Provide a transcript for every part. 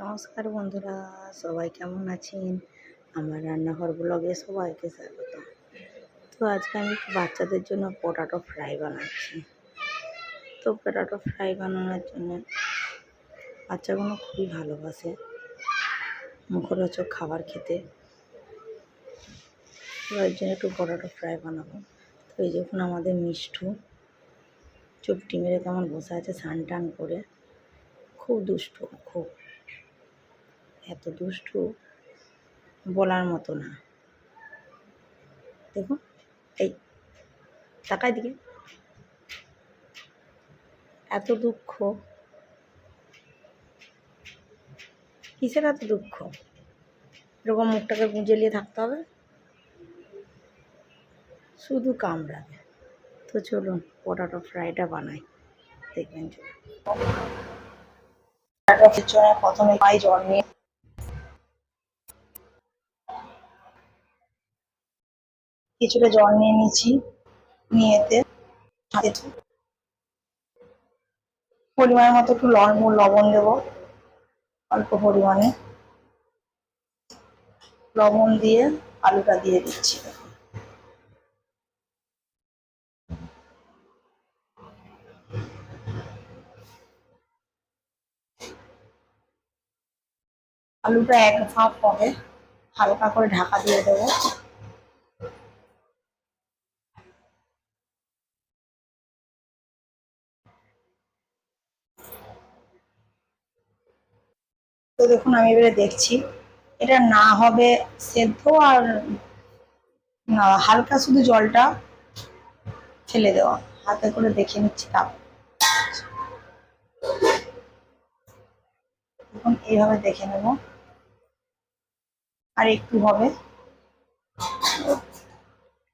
নমস্কার বন্ধুরা, সবাই কেমন আছেন? আমার রান্নাঘর ব্লগে সবাইকে স্বাগত। তো আজকে আমি বাচ্চাদের জন্য পটাটো ফ্রাই বানাচ্ছি। তো পটাটো ফ্রাই বানানোর জন্য বাচ্চাগুলো খুবই ভালোবাসে মুখরোচক খাবার খেতে। তো এর জন্য একটু পটাটো ফ্রাই বানাবো। তো এই যখন আমাদের মিষ্টু চুপটি মেরে কেমন বসে আছে স্নান টান করে, খুব দুষ্টু, খুব এত দুষ্টু বলার মতো না। দেখুন, এই তাকায় দিকে, এত দুঃখ। কিসের এত দুঃখ? এরকম মুখটাকে গুঁজে নিয়ে থাকতে হবে, শুধু কামড়াবে। তো চলুন পটাটো ফ্রাইটা বানাই, দেখবেন। চলুন, পটাটোর জন্য প্রথমে জল নিয়ে কিছুটা জল নিয়ে নিচ্ছি। নিয়ে এতে পরিমাণ মতো একটু লবণ দেবো, অল্প পরিমাণে লবণ দিয়ে আলুটা দিয়ে দিচ্ছি। আলুটা এক ভাপ হবে, হালকা করে ঢাকা দিয়ে দেবো। তো দেখুন, আমি এবারে দেখছি এটা না হবে সেদ্ধ, আর না হালকা শুধু জলটা ফেলে দেওয়া। হাতে করে দেখে নিচ্ছি। এখন এইভাবে দেখে নেব, আর একটু হবে,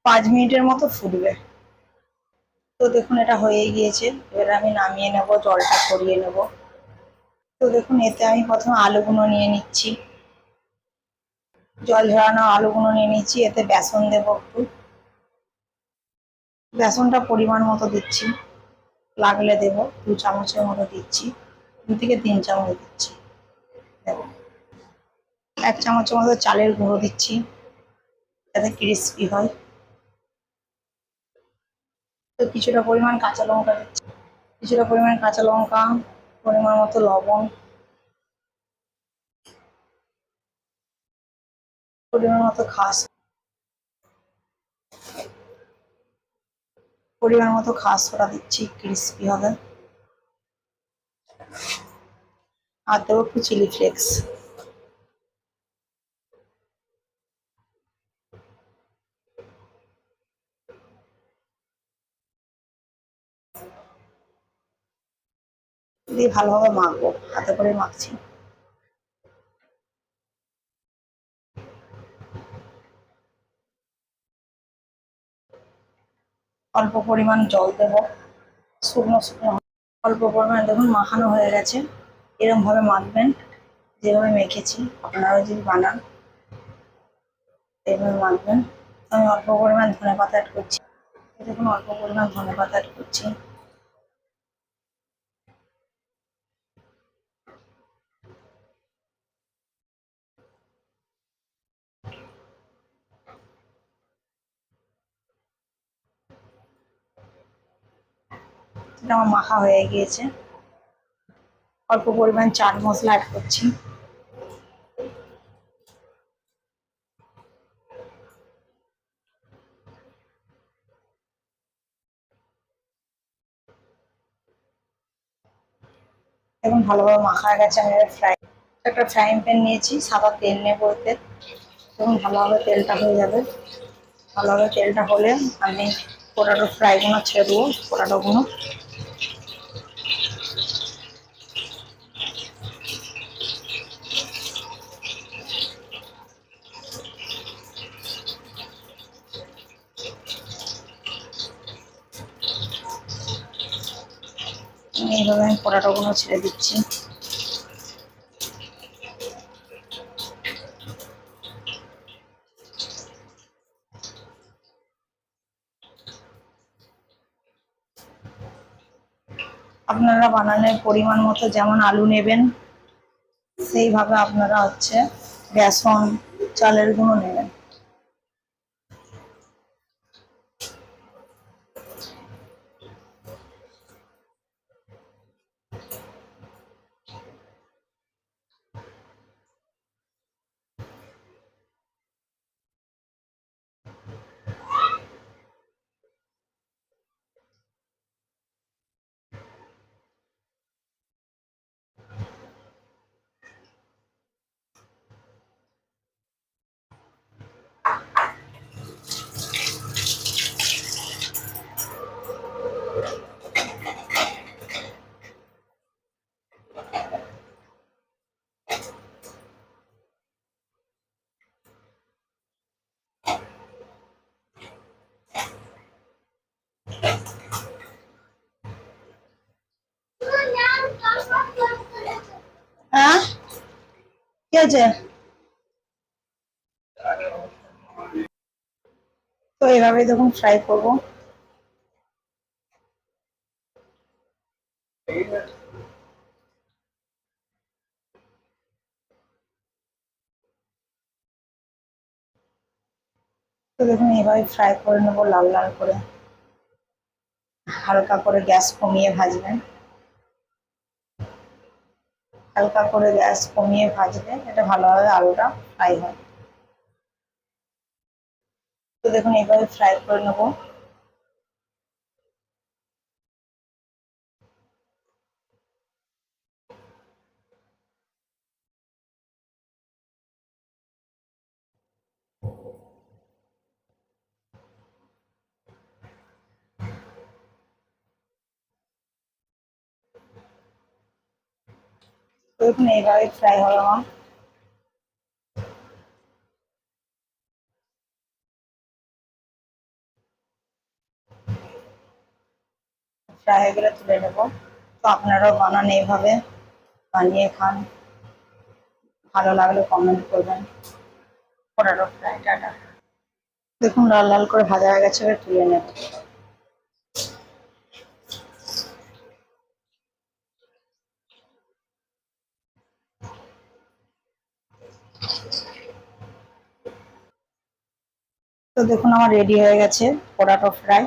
5 মিনিটের মতো ফুটবে। তো দেখুন এটা হয়ে গিয়েছে, এবার আমি নামিয়ে নেব, জলটা সরিয়ে নেব। তো দেখুন এতে আমি প্রথমে আলুগুলো নিয়ে নিচ্ছি, জল ঝরানো আলুগুলো নিয়ে নিচ্ছি। এতে বেসন দেবো একটু, বেসনটা পরিমাণ মতো দিচ্ছি, লাগলে দেবো। 2 চামচের মতো দিচ্ছি, 2 থেকে 3 চামচ দিচ্ছি। দেবো 1 চামচের মতো চালের গুঁড়ো দিচ্ছি, যাতে ক্রিস্পি হয়। তো কিছুটা পরিমাণ কাঁচা লঙ্কা দিচ্ছি, কিছুটা পরিমাণ কাঁচা লঙ্কা, পরিমাণ মতো লবণ, পরিমাণ মতো পরিমাণ মতো খাস সোডা দিচ্ছি, ক্রিস্পি হবে। আর দেবো একটু চিলি ফ্লেক্স। দিয়ে ভালোভাবে মাখবো, হাতে করে মাখছি। অল্প পরিমাণ জল দেবো, শুকনো শুকনো। অল্প পরিমাণ দেখুন মাখানো হয়ে গেছে। এরকম ভাবে মাখবেন, যেভাবে মেখেছি আপনারাও যদি বানান এইভাবে মাখবেন। আমি অল্প পরিমাণ ধনেপাতা অ্যাড করছি। দেখুন অল্প পরিমাণ ধনেপাতা অ্যাড করছি। এটা আমার মাখা হয়ে গিয়েছে। অল্প পরিমাণ চাট মশলা অ্যাড করছি। এখন ভালোভাবে মাখা হয়ে গেছে। আমি একটা ফ্রাইং প্যান নিয়েছি, সাদা তেল নেবো এতে। তখন ভালোভাবে তেলটা হয়ে যাবে। ভালোভাবে তেলটা হলে আমি পটাটো ফ্রাইগুলো ছেড়ে দেবো। পটাটোগুলো এইভাবে আমি পটাটোগুলো ছেড়ে দিচ্ছি। আপনারা বানানোর পরিমাণ মতো যেমন আলু নেবেন সেইভাবে আপনারা হচ্ছে বেসন, চালের গুঁড়ো নেবেন। হ্যাঁ, কি আছে? তো এভাবে দেখুন ফ্রাই করবো। তো দেখুন এভাবে ফ্রাই করে নেবো লাল লাল করে, হালকা করে গ্যাস কমিয়ে ভাজবেন। হালকা করে গ্যাস কমিয়ে ভাজলে এটা ভালোভাবে আলুটা ফ্রাই হয়। তো দেখুন এইভাবে ফ্রাই করে নেবো। তো দেখুন এইভাবে ফ্রাই হলো আমার। ফ্রাই হয়ে গেলে তুলে নেবো। তো আপনারাও বানান এইভাবে, বানিয়ে খান। ভালো লাগলে কমেন্ট করবেন। Potato fry, tata. দেখুন লাল লাল করে ভাজা হয়ে গেছে, এবার তুলে নেব। তো দেখুন আমার রেডি হয়ে গেছে পটাটো ফ্রাই।